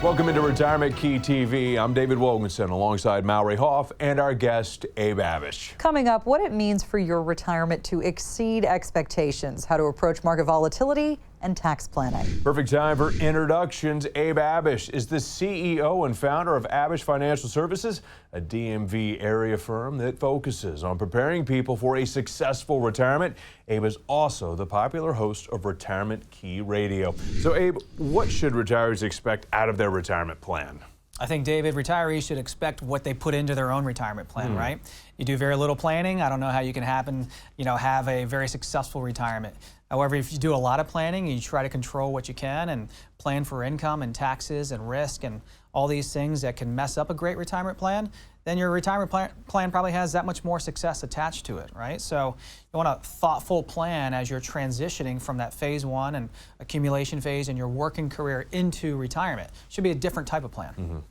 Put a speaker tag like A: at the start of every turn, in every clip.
A: Welcome into Retirement Key TV. I'm David Wogenson alongside Mallory Hoff and our guest, Abe Abish.
B: Coming up, what it means for your retirement to exceed expectations, how to approach market volatility, and tax planning.
A: Perfect time for introductions. Abe Abish is the CEO and founder of Abish Financial Services, a DMV area firm that focuses on preparing people for a successful retirement. Abe is also the popular host of Retirement Key Radio. So Abe, what should retirees expect out of their retirement plan?
C: I think, David, retirees should expect what they put into their own retirement plan, right? You do very little planning. I don't know how you can have a very successful retirement. However, if you do a lot of planning, you try to control what you can and plan for income and taxes and risk and all these things that can mess up a great retirement plan, then your retirement plan probably has that much more success attached to it, right? So you want a thoughtful plan as you're transitioning from that phase one and accumulation phase in your working career into retirement. Should be a different type of plan.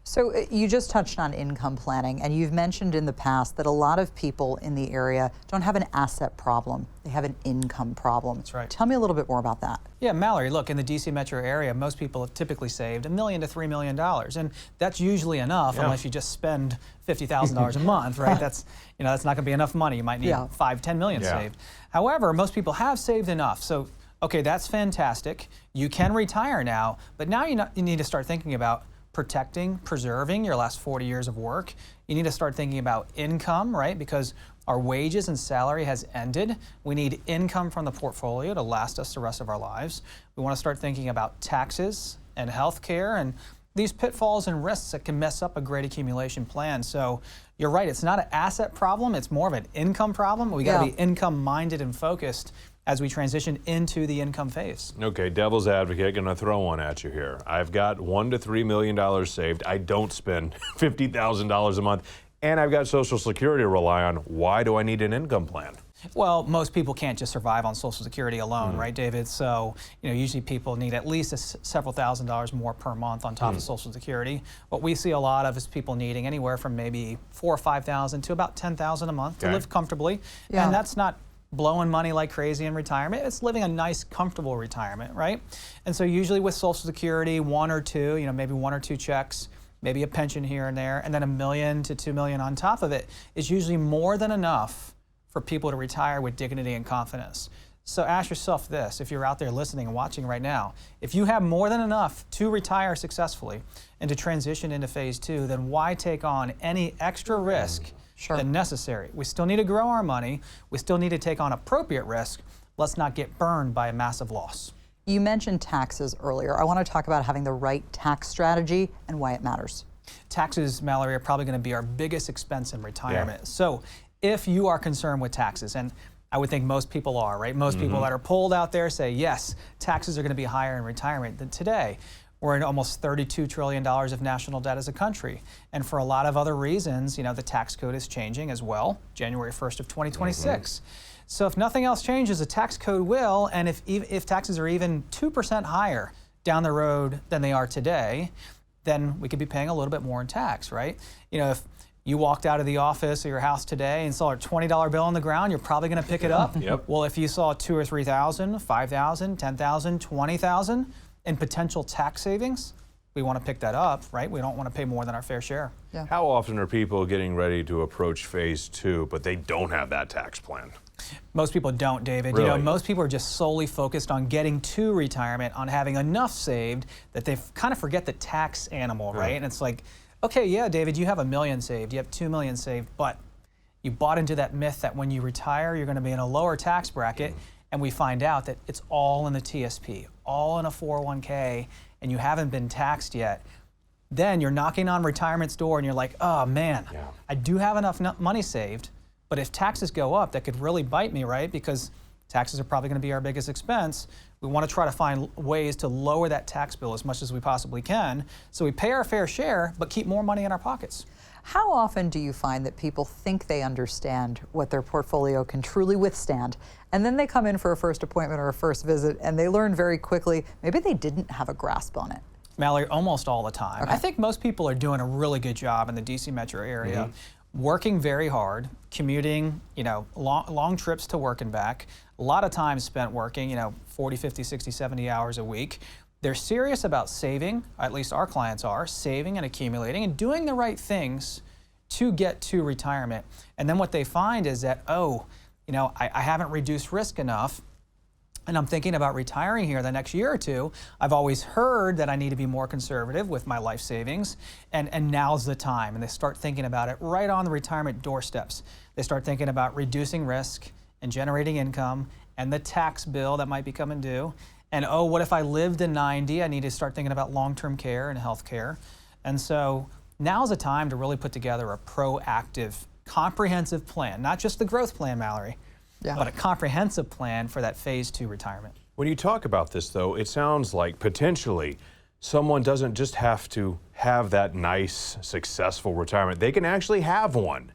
B: So you just touched on income planning, and you've mentioned in the past that a lot of people in the area don't have an asset problem, they have an income problem.
C: That's right.
B: Tell me a little bit more about that.
C: Yeah, Mallory, look, in the DC metro area, most people have typically saved $1 million to $3 million, and that's usually enough unless you just spend $50,000 a month, right? That's not going to be enough money. You might need $5-10 million saved. However, most people have saved enough, so okay, that's fantastic. You can retire now, but now you need to start thinking about protecting, preserving your last 40 years of work. You need to start thinking about income, right? Because our wages and salary has ended. We need income from the portfolio to last us the rest of our lives. We want to start thinking about taxes and health care and these pitfalls and risks that can mess up a great accumulation plan. So you're right, it's not an asset problem, it's more of an income problem. We got to be income minded and focused as we transition into the income phase. Okay,
A: devil's advocate, gonna throw one at you here. I've got $1 to $3 million saved. I don't spend $50,000 a month, and I've got Social Security to rely on. Why do I need an income plan?
C: Well, most people can't just survive on Social Security alone, right, David? So, usually people need at least several $1,000s more per month on top of Social Security. What we see a lot of is people needing anywhere from maybe $4,000 or $5,000 to about $10,000 a month to live comfortably, and that's not blowing money like crazy in retirement. It's living a nice, comfortable retirement, right? And so usually with Social Security, one or two, maybe 1 or 2 checks, maybe a pension here and there, and then $1 million to $2 million on top of it is usually more than enough for people to retire with dignity and confidence. So ask yourself this, if you're out there listening and watching right now, if you have more than enough to retire successfully and to transition into phase 2, then why take on any extra risk than necessary? We still need to grow our money. We still need to take on appropriate risk. Let's not get burned by a massive loss.
B: You mentioned taxes earlier. I want to talk about having the right tax strategy and why it matters.
C: Taxes, Mallory, are probably going to be our biggest expense in retirement. So if you are concerned with taxes, and I would think most people are, right? Most people that are polled out there say, yes, taxes are going to be higher in retirement than today. We're in almost $32 trillion of national debt as a country. And for a lot of other reasons, the tax code is changing as well, January 1st of 2026. So if nothing else changes, the tax code will, and if taxes are even 2% higher down the road than they are today, then we could be paying a little bit more in tax, right? If you walked out of the office or your house today and saw a $20 bill on the ground, you're probably going to pick it up. Well, if you saw $2,000 or $3,000, $5,000, $10,000, $20,000 in potential tax savings, we want to pick that up, right? We don't want to pay more than our fair share.
A: How often are people getting ready to approach phase 2, but they don't have that tax plan?
C: Most people don't, David.
A: Really?
C: Most people are just solely focused on getting to retirement, on having enough saved that they kind of forget the tax animal, right? And it's like, okay, yeah, David, you have $1 million saved, you have $2 million saved, but you bought into that myth that when you retire, you're going to be in a lower tax bracket, and we find out that it's all in the TSP, all in a 401k, and you haven't been taxed yet. Then you're knocking on retirement's door and you're like, oh man, I do have enough money saved, but if taxes go up, that could really bite me, right? Because taxes are probably going to be our biggest expense. We want to try to find ways to lower that tax bill as much as we possibly can, so we pay our fair share, but keep more money in our pockets.
B: How often do you find that people think they understand what their portfolio can truly withstand, and then they come in for a first appointment or a first visit and they learn very quickly maybe they didn't have a grasp on it?
C: Mallory, almost all the time. I think most people are doing a really good job in the DC metro area, working very hard, commuting, long trips to work and back, a lot of time spent working, 40, 50, 60, 70 hours a week. they're serious about saving, at least our clients are, saving and accumulating and doing the right things to get to retirement. And then what they find is that, oh, I haven't reduced risk enough, and I'm thinking about retiring here the next year or two. I've always heard that I need to be more conservative with my life savings, and now's the time. And they start thinking about it right on the retirement doorsteps. They start thinking about reducing risk and generating income and the tax bill that might be coming due. And oh, what if I lived to 90? I need to start thinking about long-term care and health care. And so now's the time to really put together a proactive, comprehensive plan, not just the growth plan, Mallory, but a comprehensive plan for that phase 2 retirement.
A: When you talk about this, though, it sounds like potentially someone doesn't just have to have that nice, successful retirement. They can actually have one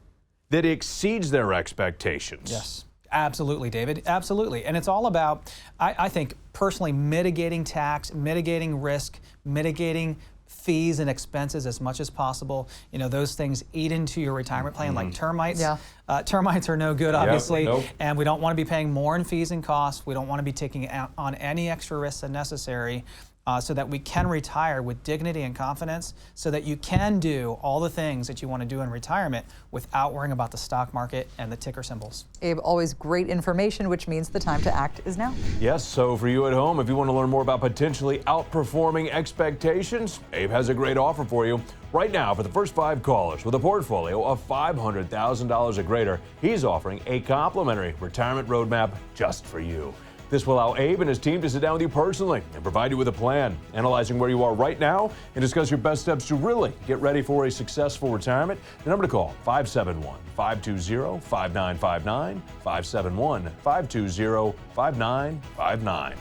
A: that exceeds their expectations.
C: Yes, absolutely, David, absolutely. And it's all about, I think, personally mitigating tax, mitigating risk, mitigating fees and expenses as much as possible. Those things eat into your retirement plan like termites.
B: Yeah.
C: Termites are no good, obviously,
A: Nope.
C: and we don't want to be paying more in fees and costs. We don't want to be taking on any extra risks unnecessary, so that we can retire with dignity and confidence, so that you can do all the things that you want to do in retirement without worrying about the stock market and the ticker symbols.
B: Abe, always great information, which means the time to act is now.
A: Yes, so for you at home, if you want to learn more about potentially outperforming expectations, Abe has a great offer for you. Right now, for the first 5 callers with a portfolio of $500,000 or greater, he's offering a complimentary retirement roadmap just for you. This will allow Abe and his team to sit down with you personally and provide you with a plan, analyzing where you are right now and discuss your best steps to really get ready for a successful retirement. The number to call, 571-520-5959, 571-520-5959.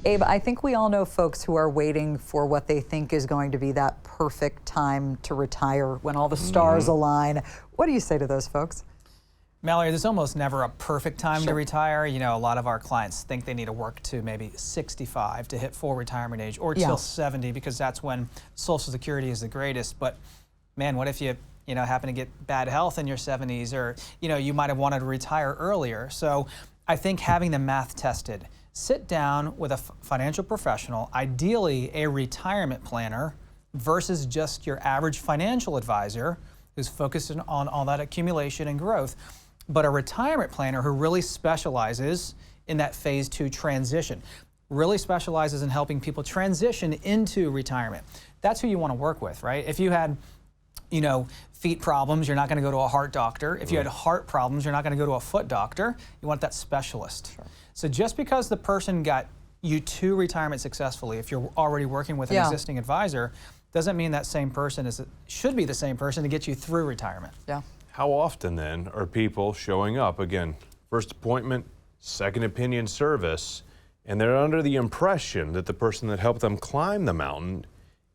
B: Abe, I think we all know folks who are waiting for what they think is going to be that perfect time to retire when all the stars align. What do you say to those folks?
C: Mallory, there's almost never a perfect time to retire. A lot of our clients think they need to work to maybe 65 to hit full retirement age, or till 70, because that's when Social Security is the greatest. But man, what if you happen to get bad health in your 70s, or you might have wanted to retire earlier? So I think having the math tested, sit down with a financial professional, ideally a retirement planner versus just your average financial advisor who's focused on all that accumulation and growth, but a retirement planner who really specializes in that phase 2 transition, really specializes in helping people transition into retirement. That's who you want to work with, right? If you had, feet problems, you're not going to go to a heart doctor. If you had heart problems, you're not going to go to a foot doctor. You want that specialist. Sure. So just because the person got you to retirement successfully, if you're already working with an existing advisor, doesn't mean that same person should be the same person to get you through retirement.
B: Yeah.
A: How often then are people showing up, again, first appointment, second opinion service, and they're under the impression that the person that helped them climb the mountain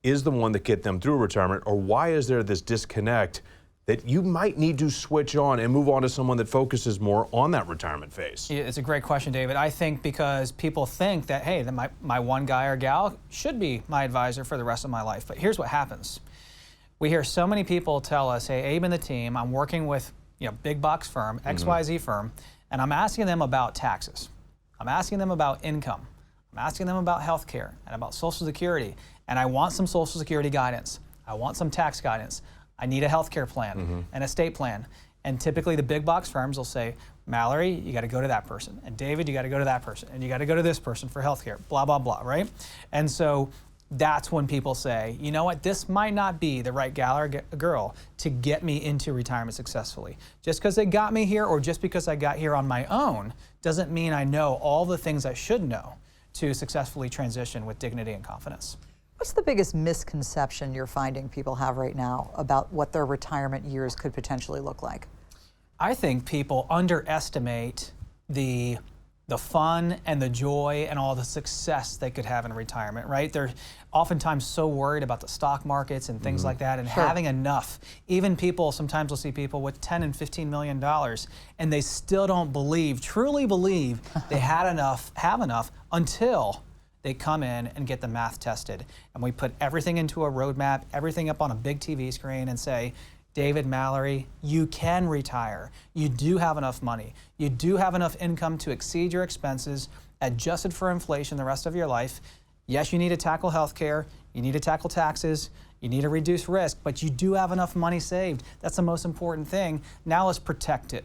A: is the one that get them through retirement? Or why is there this disconnect that you might need to switch on and move on to someone that focuses more on that retirement phase?
C: It's a great question, David. I think because people think that, hey, my one guy or gal should be my advisor for the rest of my life. But here's what happens. We hear so many people tell us, hey, Abe and the team, I'm working with big box firm, XYZ firm, and I'm asking them about taxes. I'm asking them about income. I'm asking them about health care and about Social Security. And I want some Social Security guidance. I want some tax guidance. I need a health care plan, an estate plan. And typically the big box firms will say, Mallory, you got to go to that person. And David, you got to go to that person. And you got to go to this person for health care, blah, blah, blah, right? And so that's when people say, you know what, this might not be the right gal or girl to get me into retirement successfully. Just because they got me here, or just because I got here on my own, doesn't mean I know all the things I should know to successfully transition with dignity and confidence.
B: What's the biggest misconception you're finding people have right now about what their retirement years could potentially look like?
C: I think people underestimate the fun and the joy and all the success they could have in retirement, right? They're oftentimes so worried about the stock markets and things like that, and having enough. Even people, sometimes we'll see people with $10 and $15 million, and they still don't truly believe they have enough until they come in and get the math tested. And we put everything into a roadmap, everything up on a big TV screen, and say, David, Mallory, you can retire. You do have enough money. You do have enough income to exceed your expenses, adjusted for inflation the rest of your life. Yes, you need to tackle healthcare, you need to tackle taxes, you need to reduce risk, but you do have enough money saved. That's the most important thing. Now let's protect it.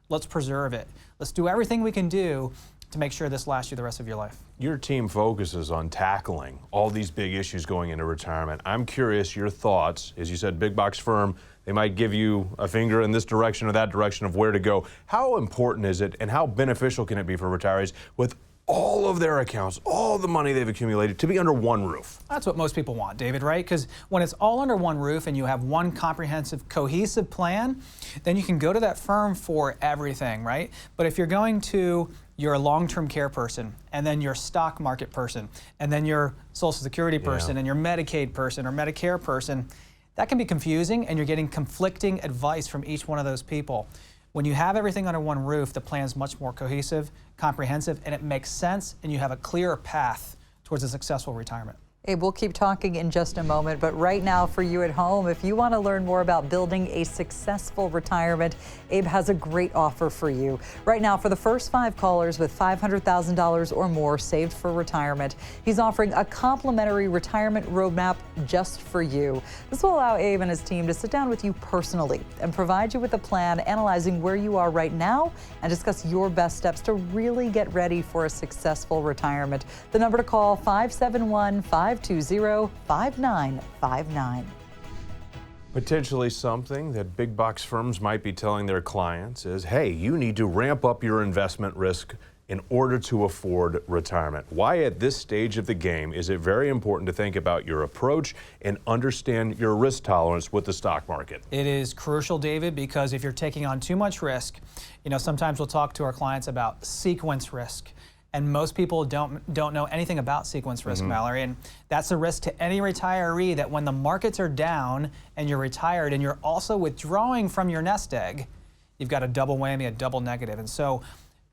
C: Let's preserve it. Let's do everything we can do to make sure this lasts you the rest of your life.
A: Your team focuses on tackling all these big issues going into retirement. I'm curious your thoughts. As you said, big box firm, they might give you a finger in this direction or that direction of where to go. How important is it and how beneficial can it be for retirees with all of their accounts, all the money they've accumulated, to be under one roof?
C: That's what most people want, David, right? Because when it's all under one roof and you have one comprehensive, cohesive plan, then you can go to that firm for everything, right? But if you're going to your long-term care person, and then your stock market person, and then your Social Security person, and your Medicaid person or Medicare person, that can be confusing, and you're getting conflicting advice from each one of those people. When you have everything under one roof, the plan's much more cohesive, comprehensive, and it makes sense, and you have a clearer path towards a successful retirement.
B: Abe, we'll keep talking in just a moment, but right now for you at home, if you want to learn more about building a successful retirement, Abe has a great offer for you. Right now, for the first 5 callers with $500,000 or more saved for retirement, he's offering a complimentary retirement roadmap just for you. This will allow Abe and his team to sit down with you personally and provide you with a plan analyzing where you are right now and discuss your best steps to really get ready for a successful retirement. The number to call, 571-520-5959.
A: Potentially something that big box firms might be telling their clients is, hey, you need to ramp up your investment risk in order to afford retirement. Why at this stage of the game is it very important to think about your approach and understand your risk tolerance with the stock market?
C: It is crucial, David, because if you're taking on too much risk, sometimes we'll talk to our clients about sequence risk. And most people don't know anything about sequence risk, Mallory. And that's a risk to any retiree that when the markets are down and you're retired and you're also withdrawing from your nest egg, you've got a double whammy, a double negative. And so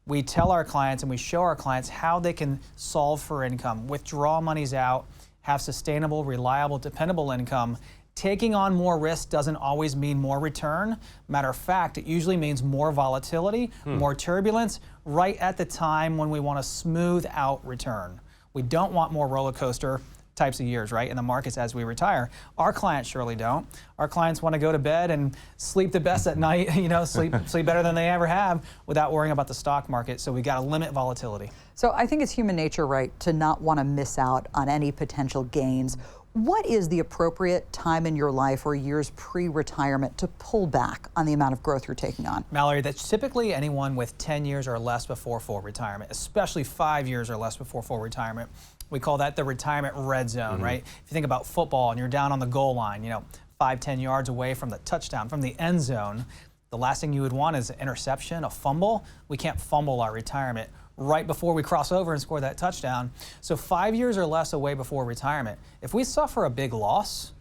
C: we tell our clients and we show our clients how they can solve for income, withdraw monies out, have sustainable, reliable, dependable income. Taking on more risk doesn't always mean more return. Matter of fact, it usually means more volatility, more turbulence, right at the time when we want to smooth out return. We don't want more roller coaster types of years, right, in the markets as we retire. Our clients surely don't. Our clients want to go to bed and sleep the best at night, sleep better than they ever have without worrying about the stock market. So we got to limit volatility.
B: So I think it's human nature, right, to not want to miss out on any potential gains. What is the appropriate time in your life or years pre-retirement to pull back on the amount of growth you're taking on?
C: Mallory, that's typically anyone with 10 years or less before full retirement, especially 5 years or less before full retirement. We call that the retirement red zone, right? If you think about football and you're down on the goal line, 5-10 yards away from the touchdown, from the end zone, the last thing you would want is an interception, a fumble. We can't fumble our retirement right before we cross over and score that touchdown. So 5 years or less away before retirement. If we suffer a big loss,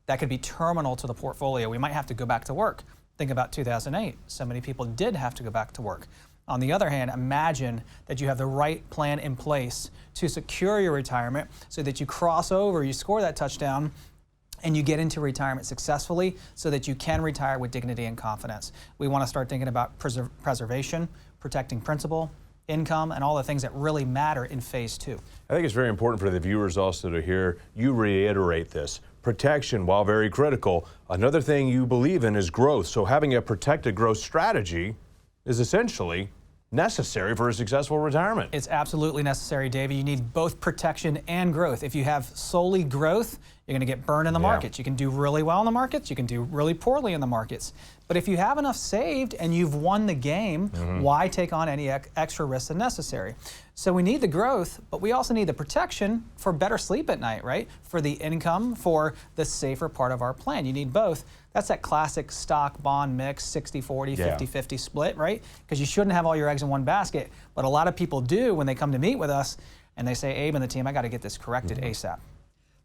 C: that could be terminal to the portfolio. We might have to go back to work. Think about 2008. So many people did have to go back to work. On the other hand, imagine that you have the right plan in place to secure your retirement so that you cross over, you score that touchdown, and you get into retirement successfully so that you can retire with dignity and confidence. We want to start thinking about preservation, protecting principal, income, and all the things that really matter in phase 2.
A: I think it's very important for the viewers also to hear you reiterate this. Protection, while very critical, another thing you believe in is growth. So having a protected growth strategy is essentially necessary for a successful retirement.
C: It's absolutely necessary, David. You need both protection and growth. If you have solely growth, you're going to get burned in the markets. You can do really well in the markets, you can do really poorly in the markets. But if you have enough saved and you've won the game, why take on any extra risk than necessary? So we need the growth, but we also need the protection for better sleep at night, right? For the income, for the safer part of our plan. You need both. That's that classic stock bond mix, 60-40, 50-50 split, right? Because you shouldn't have all your eggs in one basket, but a lot of people do when they come to meet with us and they say, Abe and the team, I got to get this corrected ASAP.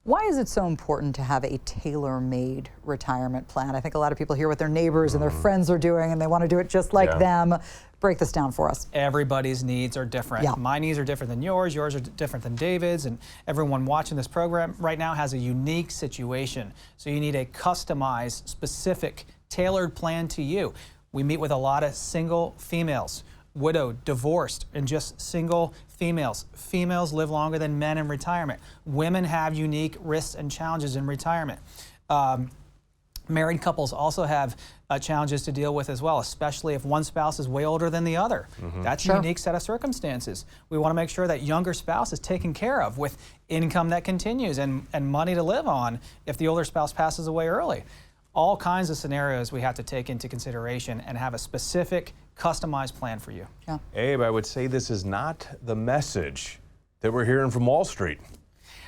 B: Why is it so important to have a tailor-made retirement plan? I think a lot of people hear what their neighbors and their friends are doing and they want to do it just like them. Break this down for us.
C: Everybody's needs are different. My needs are different than yours are different than David's, and everyone watching this program right now has a unique situation. So you need a customized, specific, tailored plan to you. We meet with a lot of single females widowed, divorced, and just single females. Females live longer than men in retirement. Women have unique risks and challenges in retirement. Married couples also have challenges to deal with as well, especially if one spouse is way older than the other. That's a unique set of circumstances. We want to make sure that younger spouse is taken care of with income that continues and money to live on if the older spouse passes away early. All kinds of scenarios we have to take into consideration and have a specific, customized plan for you.
B: Yeah.
A: Abe, I would say this is not the message that we're hearing from Wall Street.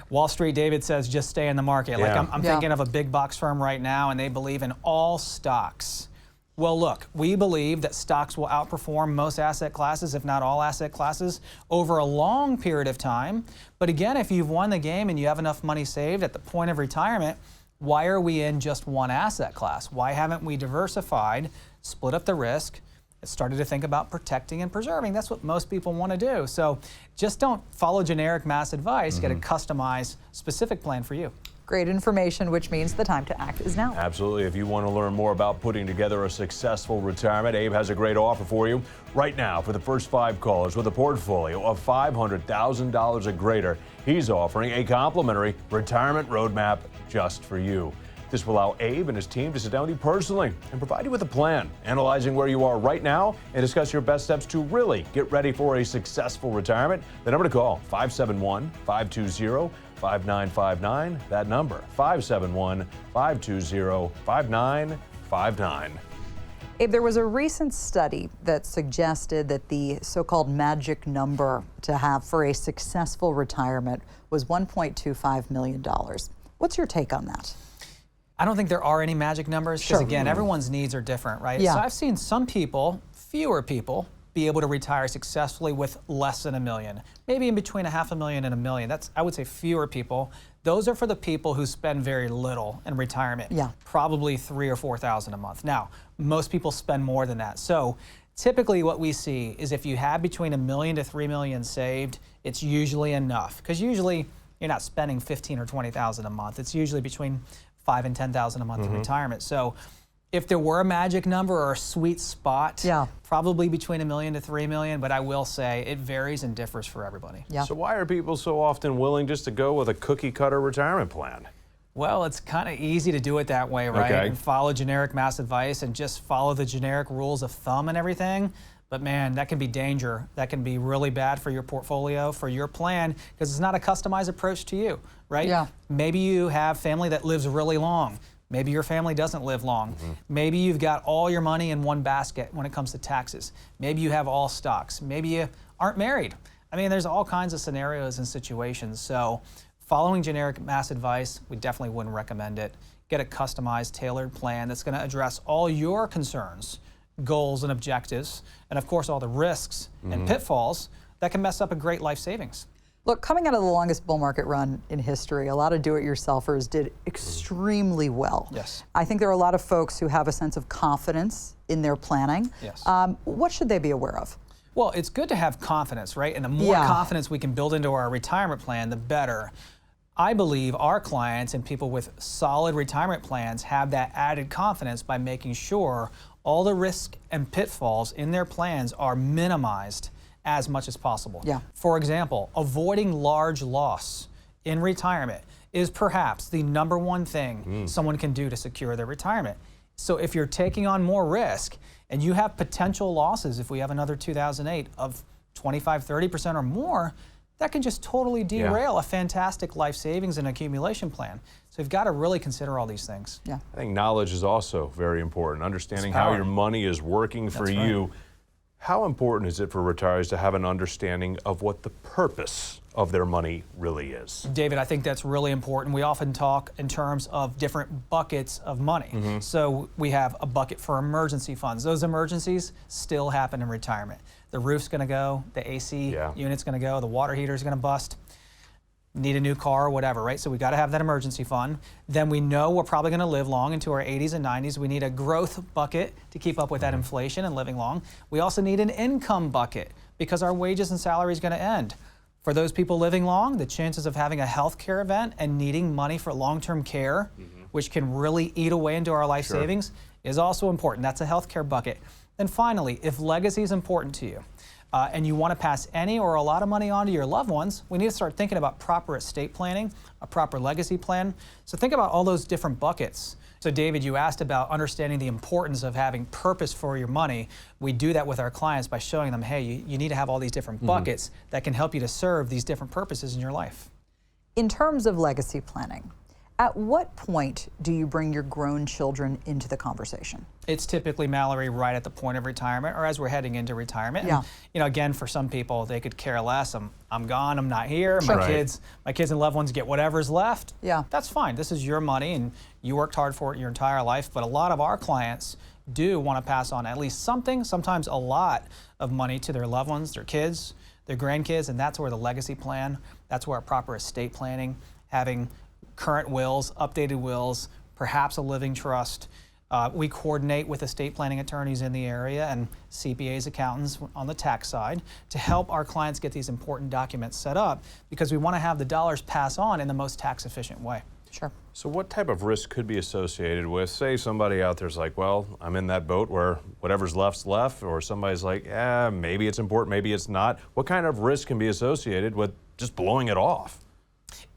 C: Wall Street, David says, just stay in the market. Like I'm thinking of a big box firm right now, and they believe in all stocks. Well, look, we believe that stocks will outperform most asset classes, if not all asset classes, over a long period of time. But again, if you've won the game and you have enough money saved at the point of retirement, why are we in just one asset class? Why haven't we diversified, split up the risk, started to think about protecting and preserving? That's what most people want to do. So just don't follow generic mass advice. Get a customized, specific plan for you.
B: Great information, which means the time to act is now.
A: Absolutely. If you want to learn more about putting together a successful retirement, Abe has a great offer for you. Right now, for the first 5 callers with a portfolio of $500,000 or greater, he's offering a complimentary retirement roadmap just for you. This will allow Abe and his team to sit down with you personally and provide you with a plan, analyzing where you are right now and discuss your best steps to really get ready for a successful retirement. The number to call, 571-520-5959. That number, 571-520-5959.
B: Abe, there was a recent study that suggested that the so-called magic number to have for a successful retirement was $1.25 million. What's your take on that?
C: I don't think there are any magic numbers because, again, everyone's needs are different, right?
B: Yeah.
C: So I've seen some people, fewer people, be able to retire successfully with less than $1 million. Maybe in between $500,000 and $1 million. That's, I would say, fewer people. Those are for the people who spend very little in retirement.
B: Yeah.
C: Probably $3,000 or $4,000 a month. Now, most people spend more than that. So typically what we see is if you have between $1 million to $3 million saved, it's usually enough. Because usually you're not spending $15,000 or $20,000 a month. It's usually between $5,000 and $10,000 a month in retirement. So if there were a magic number or a sweet spot, probably between $1 million to $3 million, but I will say it varies and differs for everybody.
B: Yeah.
A: So why are people so often willing just to go with a cookie cutter retirement plan?
C: Well, it's kind of easy to do it that way, right?
A: Okay.
C: And follow generic mass advice and just follow the generic rules of thumb and everything. But man, that can be danger. That can be really bad for your portfolio, for your plan, because it's not a customized approach to you, right?
B: Yeah.
C: Maybe you have family that lives really long. Maybe your family doesn't live long. Maybe you've got all your money in one basket when it comes to taxes. Maybe you have all stocks. Maybe you aren't married. I mean, there's all kinds of scenarios and situations. So following generic mass advice, we definitely wouldn't recommend it. Get a customized, tailored plan that's going to address all your concerns, goals and objectives, and of course all the risks and pitfalls that can mess up a great life savings.
B: Look, coming out of the longest bull market run in history, a lot of do-it-yourselfers did extremely well.
C: Yes.
B: I think there are a lot of folks who have a sense of confidence in their planning.
C: Yes.
B: What should they be aware of?
C: Well, it's good to have confidence, right? And the more confidence we can build into our retirement plan, the better. I believe our clients and people with solid retirement plans have that added confidence by making sure all the risks and pitfalls in their plans are minimized as much as possible.
B: Yeah.
C: For example, avoiding large loss in retirement is perhaps the number1 thing someone can do to secure their retirement. So if you're taking on more risk and you have potential losses, if we have another 2008 of 25, 30% or more, that can just totally derail a fantastic life savings and accumulation plan. So you've got to really consider all these things.
B: Yeah.
A: I think knowledge is also very important. Understanding how your money is working for you. How important is it for retirees to have an understanding of what the purpose of their money really is?
C: David, I think that's really important. We often talk in terms of different buckets of money. So we have a bucket for emergency funds. Those emergencies still happen in retirement. The roof's going to go, the AC unit's going to go, the water heater's going to bust, need a new car or whatever, right? So we got to have that emergency fund. Then we know we're probably going to live long into our 80s and 90s. We need a growth bucket to keep up with that inflation and living long. We also need an income bucket because our wages and salary is going to end. For those people living long, the chances of having a health care event and needing money for long-term care, which can really eat away into our life savings, is also important. That's a health care bucket. And finally, if legacy is important to you, and you want to pass any or a lot of money on to your loved ones, we need to start thinking about proper estate planning, a proper legacy plan. So think about all those different buckets. So David, you asked about understanding the importance of having purpose for your money. We do that with our clients by showing them, hey, you need to have all these different buckets that can help you to serve these different purposes in your life.
B: In terms of legacy planning, at what point do you bring your grown children into the conversation?
C: It's typically, Mallory, right at the point of retirement or as we're heading into retirement.
B: Yeah.
C: And, you know, again, for some people, they could care less. I'm gone, I'm not here.
B: Sure.
C: My kids and loved ones get whatever's left.
B: Yeah.
C: That's fine. This is your money and you worked hard for it your entire life. But a lot of our clients do want to pass on at least something, sometimes a lot of money to their loved ones, their kids, their grandkids, and that's where the legacy plan, that's where proper estate planning, having current wills, updated wills, perhaps a living trust. We coordinate with estate planning attorneys in the area and CPAs, accountants on the tax side to help our clients get these important documents set up because we want to have the dollars pass on in the most tax efficient way.
B: Sure.
A: So what type of risk could be associated with, say somebody out there's like, well, I'm in that boat where whatever's left's left, or somebody's like, maybe it's important, maybe it's not. What kind of risk can be associated with just blowing it off?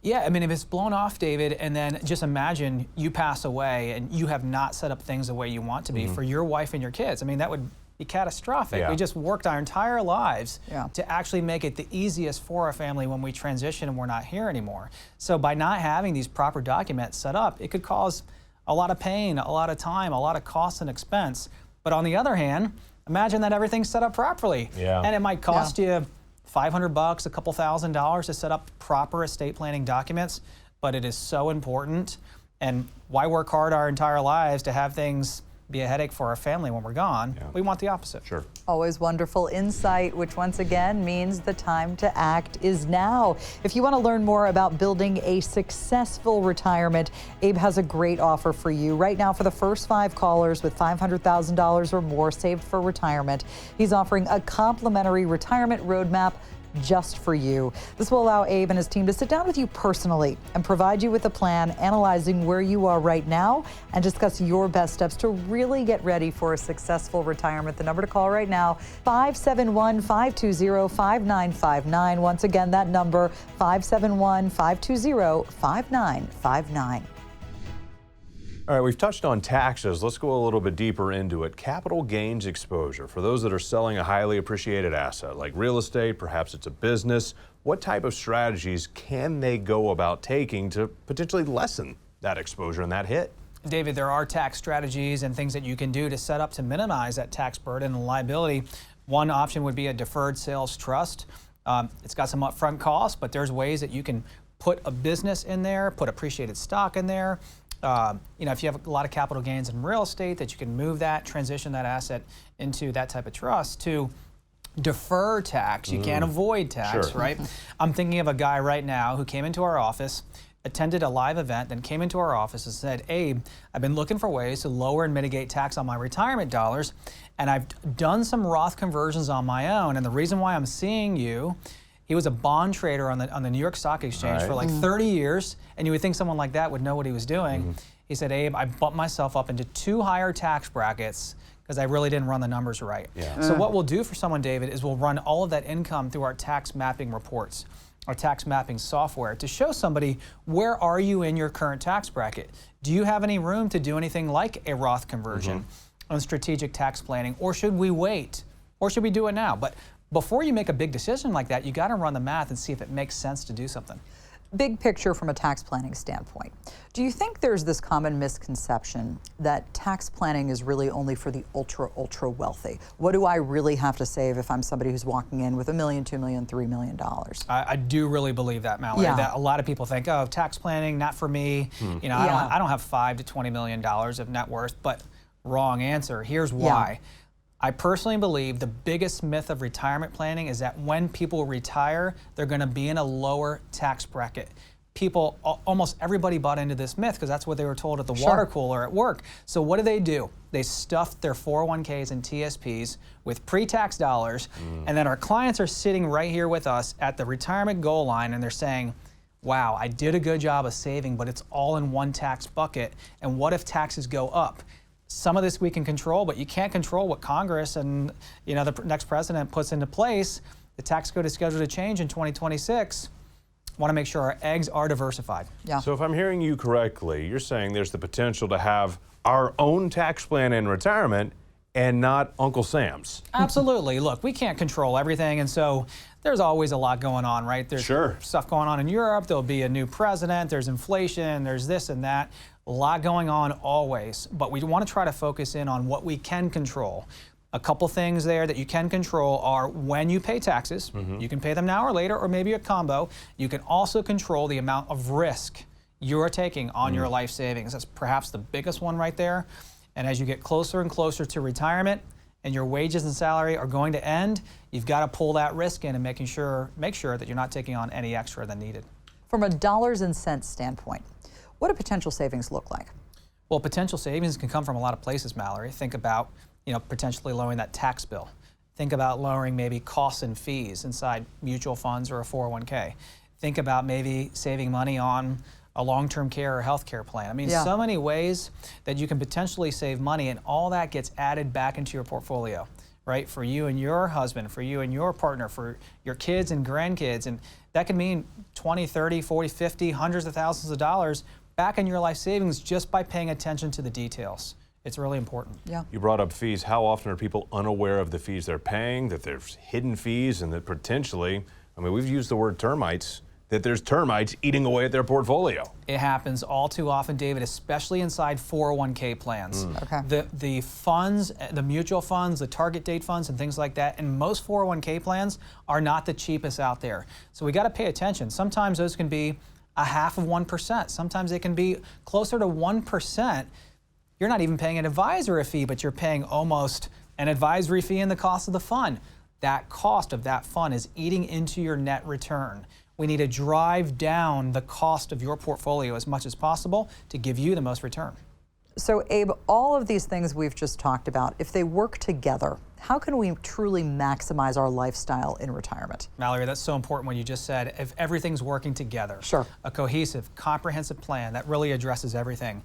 C: Yeah, I mean, if it's blown off, David, and then just imagine you pass away and you have not set up things the way you want to be for your wife and your kids. I mean, that would be catastrophic.
A: Yeah.
C: We just worked our entire lives
B: Yeah.
C: to actually make it the easiest for our family when we transition and we're not here anymore. So by not having these proper documents set up, it could cause a lot of pain, a lot of time, a lot of cost and expense. But on the other hand, imagine that everything's set up properly.
A: Yeah.
C: And it might cost you $500, a couple $1,000s to set up proper estate planning documents, but it is so important. And why work hard our entire lives to have things be a headache for our family when we're gone?
A: Yeah.
C: We want the opposite.
A: Sure.
B: Always wonderful insight, which once again means the time to act is now. If you want to learn more about building a successful retirement, Abe has a great offer for you. Right now, for the first 5 callers with $500,000 or more saved for retirement, he's offering a complimentary retirement roadmap just for you. This will allow Abe and his team to sit down with you personally and provide you with a plan analyzing where you are right now and discuss your best steps to really get ready for a successful retirement. The number to call right now, 571-520-5959. Once again, that number, 571-520-5959.
A: All right, we've touched on taxes. Let's go a little bit deeper into it. Capital gains exposure. For those that are selling a highly appreciated asset like real estate, perhaps it's a business, what type of strategies can they go about taking to potentially lessen that exposure and that hit?
C: David, there are tax strategies and things that you can do to set up to minimize that tax burden and liability. One option would be a deferred sales trust. It's got some upfront costs, but there's ways that you can put a business in there, put appreciated stock in there. If you have a lot of capital gains in real estate, that you can move that, transition that asset into that type of trust to defer tax. You can't avoid tax,
A: Sure.
C: right? I'm thinking of a guy right now who came into our office, attended a live event, then came into our office and said, Abe, I've been looking for ways to lower and mitigate tax on my retirement dollars, and I've done some Roth conversions on my own, and the reason why I'm seeing you, he was a bond trader on the New York Stock Exchange for like 30 years, and you would think someone like that would know what he was doing. He said, Abe, I bumped myself up into 2 higher tax brackets because I really didn't run the numbers right.
A: Yeah.
C: So what we'll do for someone, David, is we'll run all of that income through our tax mapping reports, our tax mapping software, to show somebody, where are you in your current tax bracket? Do you have any room to do anything like a Roth conversion on strategic tax planning, or should we wait? Or should we do it now? But before you make a big decision like that, you got to run the math and see if it makes sense to do something.
B: Big picture from a tax planning standpoint, do you think there's this common misconception that tax planning is really only for the ultra wealthy? What do I really have to save if I'm somebody who's walking in with $1 million, $2 million, $3 million?
C: I do really believe that, Mallory.
B: Yeah.
C: That a lot of people think, oh, tax planning, not for me. I don't have $5 to $20 million of net worth, but wrong answer. Here's why. I personally believe the biggest myth of retirement planning is that when people retire, they're going to be in a lower tax bracket. People, almost everybody bought into this myth because that's what they were told at the water cooler at work. So what do? They stuffed their 401ks and TSPs with pre-tax dollars, and then our clients are sitting right here with us at the retirement goal line, and they're saying, wow, I did a good job of saving, but it's all in one tax bucket, and what if taxes go up? Some of this we can control, but you can't control what Congress and the next president puts into place. The tax code is scheduled to change in 2026. Want to make sure our eggs are diversified.
B: Yeah.
A: So if I'm hearing you correctly, you're saying there's the potential to have our own tax plan in retirement and not Uncle Sam's.
C: Absolutely. Look, we can't control everything, and so there's always a lot going on, right? There's stuff going on in Europe. There'll be a new president. There's inflation. There's this and that. A lot going on always, but we want to try to focus in on what we can control. A couple things there that you can control are when you pay taxes. You can pay them now or later, or maybe a combo. You can also control the amount of risk you're taking on your life savings. That's perhaps the biggest one right there. And as you get closer and closer to retirement and your wages and salary are going to end, you've got to pull that risk in and make sure that you're not taking on any extra than needed.
B: From a dollars and cents standpoint, what do potential savings look like?
C: Well, potential savings can come from a lot of places, Mallory. Think about, potentially lowering that tax bill. Think about lowering maybe costs and fees inside mutual funds or a 401k. Think about maybe saving money on a long-term care or health care plan. I mean, so many ways that you can potentially save money, and all that gets added back into your portfolio, right? For you and your husband, for you and your partner, for your kids and grandkids. And that can mean 20, 30, 40, 50, hundreds of thousands of dollars back in your life savings just by paying attention to the details. It's really important.
B: Yeah.
A: You brought up fees. How often are people unaware of the fees they're paying, that there's hidden fees, and that potentially, we've used the word termites, that there's termites eating away at their portfolio?
C: It happens all too often, David, especially inside 401k plans.
B: Okay.
C: The funds, the mutual funds, the target date funds and things like that, and most 401k plans are not the cheapest out there. So we got to pay attention. Sometimes those can be 0.5%. Sometimes they can be closer to 1%. You're not even paying an advisory fee, but you're paying almost an advisory fee in the cost of the fund. That cost of that fund is eating into your net return. We need to drive down the cost of your portfolio as much as possible to give you the most return.
B: So Abe, all of these things we've just talked about, if they work together, how can we truly maximize our lifestyle in retirement?
C: Mallory, that's so important what you just said. If everything's working together, a cohesive, comprehensive plan that really addresses everything.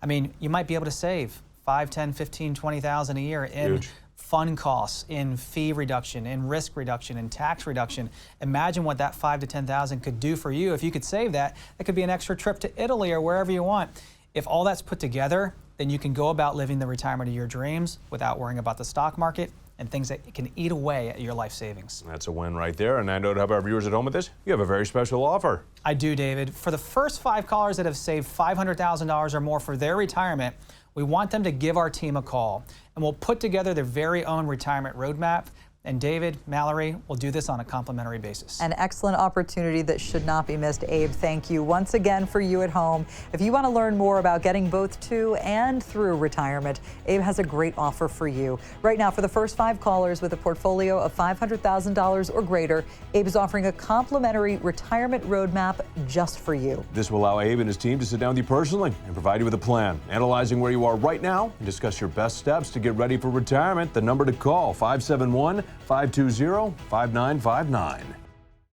C: You might be able to save 5, 10, 15, 20,000 a year in fund costs, in fee reduction, in risk reduction, in tax reduction. Imagine what that 5 to 10,000 could do for you. If you could save that, it could be an extra trip to Italy or wherever you want. If all that's put together, then you can go about living the retirement of your dreams without worrying about the stock market and things that can eat away at your life savings.
A: That's a win right there. And I know to help our viewers at home with this, you have a very special offer.
C: I do, David. For the first 5 callers that have saved $500,000 or more for their retirement, we want them to give our team a call, and we'll put together their very own retirement roadmap. And David, Mallory, will do this on a complimentary basis.
B: An excellent opportunity that should not be missed. Abe, thank you once again for you at home. If you want to learn more about getting both to and through retirement, Abe has a great offer for you. Right now, for the first 5 callers with a portfolio of $500,000 or greater, Abe is offering a complimentary retirement roadmap just for you.
A: This will allow Abe and his team to sit down with you personally and provide you with a plan, analyzing where you are right now and discuss your best steps to get ready for retirement. The number to call, 571-520-5959.